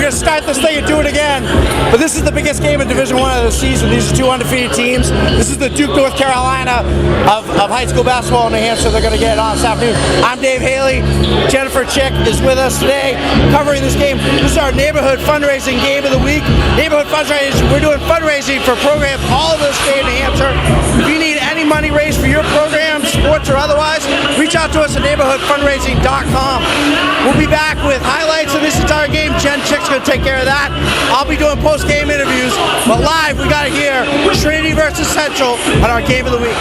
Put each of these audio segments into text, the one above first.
going to start this thing and do it again. But this is the biggest game in Division I of the season. These are two undefeated teams. This is the Duke, North Carolina of high school basketball in New Hampshire. They're going to get on this afternoon. I'm Dave Haley. Jennifer Chick is with us today covering this game. This is our neighborhood fundraising game of the week. Neighborhood fundraising, we're doing fundraising for programs all over the state of New Hampshire. If you need any money raised for your program, sports or otherwise, reach out to us at neighborhoodfundraising.com. We'll be back with highlights of this entire game. Jen Chick's going to take care of that. I'll be doing post-game interviews, but live we got to hear Trinity versus Central on our game of the week.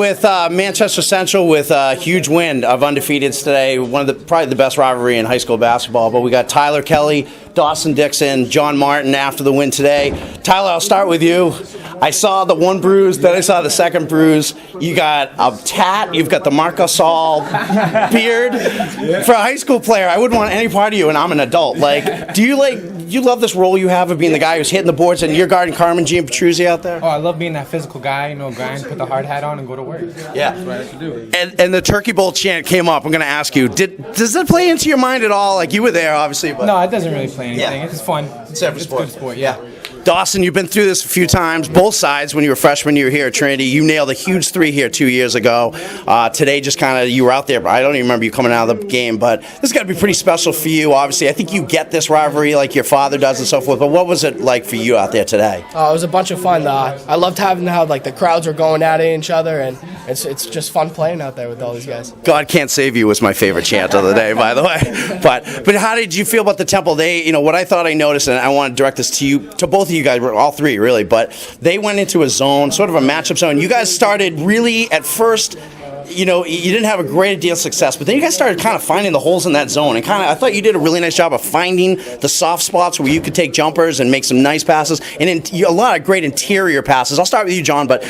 with Manchester Central with a huge win of undefeateds today. Probably the best rivalry in high school basketball. But we got Tyler Kelly, Dawson Dixon, John Martin after the win today. Tyler, I'll start with you. I saw the one bruise, then I saw the second bruise. You got a tat, you've got the Marc Gasol beard. For a high school player, I wouldn't want any part of you, and I'm an adult. Do you love this role you have of being the guy who's hitting the boards, and you're guarding Carmen Jean Petruzzi out there? Oh, I love being that physical guy, grind, put the hard hat on, and go to work. Yeah. That's what I have to do. And the Turkey Bowl chant came up. I'm going to ask you, does that play into your mind at all? You were there, obviously. But no, it doesn't really play anything. Yeah. It's fun. It's every sport. It's good sport, yeah. Dawson, you've been through this a few times, both sides. When you were a freshman, you were here at Trinity. You nailed a huge 3 here 2 years ago. Today, just kind of, you were out there, but I don't even remember you coming out of the game. But this has got to be pretty special for you, obviously. I think you get this rivalry like your father does and so forth. But what was it like for you out there today? It was a bunch of fun. I loved having how the crowds were going at each other, and it's just fun playing out there with all these guys. God Can't Save You was my favorite chant of the day, by the way. But how did you feel about the Temple? They, what I thought I noticed, and I want to direct this to both of you guys, all three really, but they went into a zone, sort of a matchup zone. You guys started really at first. You didn't have a great deal of success, but then you guys started kind of finding the holes in that zone, and I thought you did a really nice job of finding the soft spots where you could take jumpers and make some nice passes, and a lot of great interior passes. I'll start with you, John, but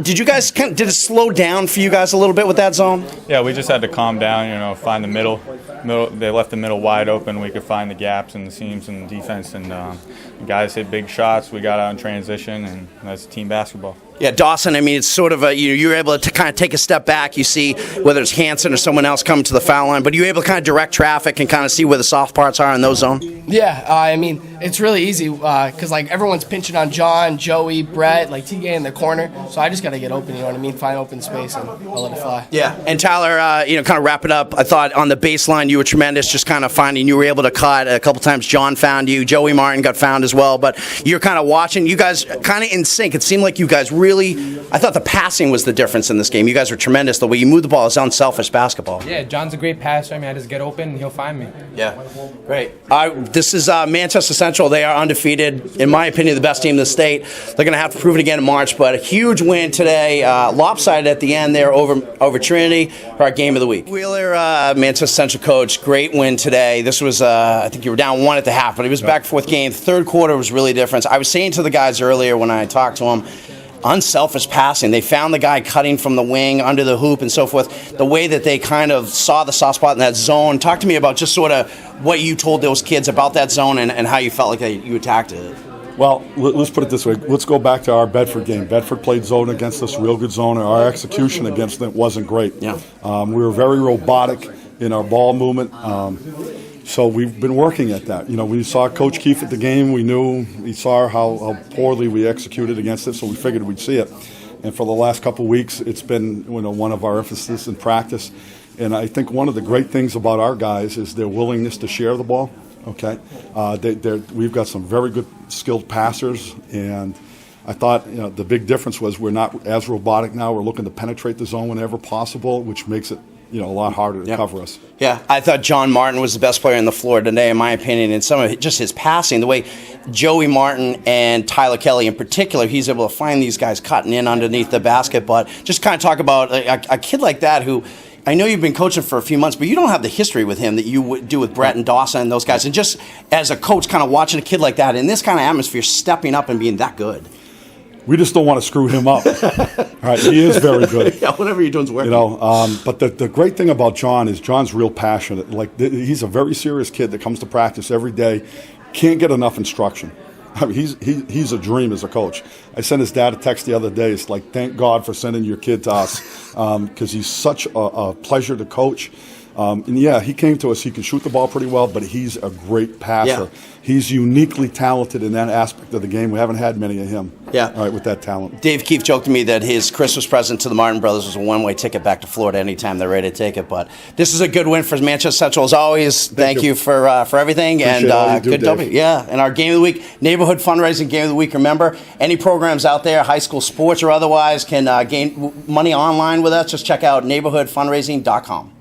did you guys did it slow down for you guys a little bit with that zone? Yeah, we just had to calm down, find the middle. They left the middle wide open. We could find the gaps and the seams in the defense, and the guys hit big shots. We got out in transition, and that's team basketball. Yeah, Dawson, it's sort of you're able to kind of take a step back. You see whether it's Hanson or someone else coming to the foul line, but you're able to kind of direct traffic and kind of see where the soft parts are in those zones. Yeah, it's really easy because everyone's pinching on John, Joey, Brett, TK in the corner. So I just got to get open, find open space and I'll let it fly. Yeah, and Tyler, kind of wrap it up. I thought on the baseline you were tremendous, just kind of finding. You were able to cut a couple times. John found you. Joey Martin got found as well. But you're kind of watching. You guys kind of in sync. It seemed like you guys really. I thought the passing was the difference in this game. You guys were tremendous. The way you move the ball is unselfish basketball. Yeah, John's a great passer. I just get open and he'll find me. Yeah, great. This is Manchester Central. They are undefeated. In my opinion, the best team in the state. They're going to have to prove it again in March, but a huge win today. Lopsided at the end there over Trinity for our game of the week. Wheeler, Manchester Central coach, great win today. This was, I think you were down 1 at the half, but it was back and forth game. Third quarter was really different. I was saying to the guys earlier when I talked to them, unselfish passing. They found the guy cutting from the wing under the hoop and so forth. The way that they kind of saw the soft spot in that zone. Talk to me about just sort of what you told those kids about that zone and how you felt like you attacked it. Well, let's put it this way. Let's go back to our Bedford game. Bedford played zone against us, real good zone, and our execution against them wasn't great. Yeah. We were very robotic in our ball movement. So we've been working at that. We saw Coach Keefe at the game. We saw how poorly we executed against it, so we figured we'd see it. And for the last couple of weeks, it's been one of our emphasis in practice. And I think one of the great things about our guys is their willingness to share the ball. Okay, we've got some very good skilled passers, and I thought the big difference was we're not as robotic now. We're looking to penetrate the zone whenever possible, which makes it a lot harder to cover us. Yeah, I thought John Martin was the best player on the floor today, in my opinion, and some of just his passing, the way Joey Martin and Tyler Kelly in particular, he's able to find these guys cutting in underneath the basket. But just kind of talk about a kid like that who, I know you've been coaching for a few months, but you don't have the history with him that you would do with Brett and Dawson and those guys. And just as a coach, kind of watching a kid like that in this kind of atmosphere, stepping up and being that good. We just don't want to screw him up. All right, he is very good. Yeah, whatever you're doing is working. But the great thing about John is John's real passionate. He's a very serious kid that comes to practice every day, can't get enough instruction. He's a dream as a coach. I sent his dad a text the other day. It's like, thank God for sending your kid to us, because he's such a pleasure to coach. And yeah, he came to us. He can shoot the ball pretty well, but he's a great passer. Yeah. He's uniquely talented in that aspect of the game. We haven't had many of him. Yeah. All right, with that talent. Dave Keefe joked to me that his Christmas present to the Martin brothers was a one-way ticket back to Florida anytime they're ready to take it. But this is a good win for Manchester Central as always. Thank you for everything. Appreciate and good Dave. W. Yeah, and our Game of the Week, Neighborhood Fundraising Game of the Week. Remember, any programs out there, high school sports or otherwise, can gain money online with us. Just check out neighborhoodfundraising.com.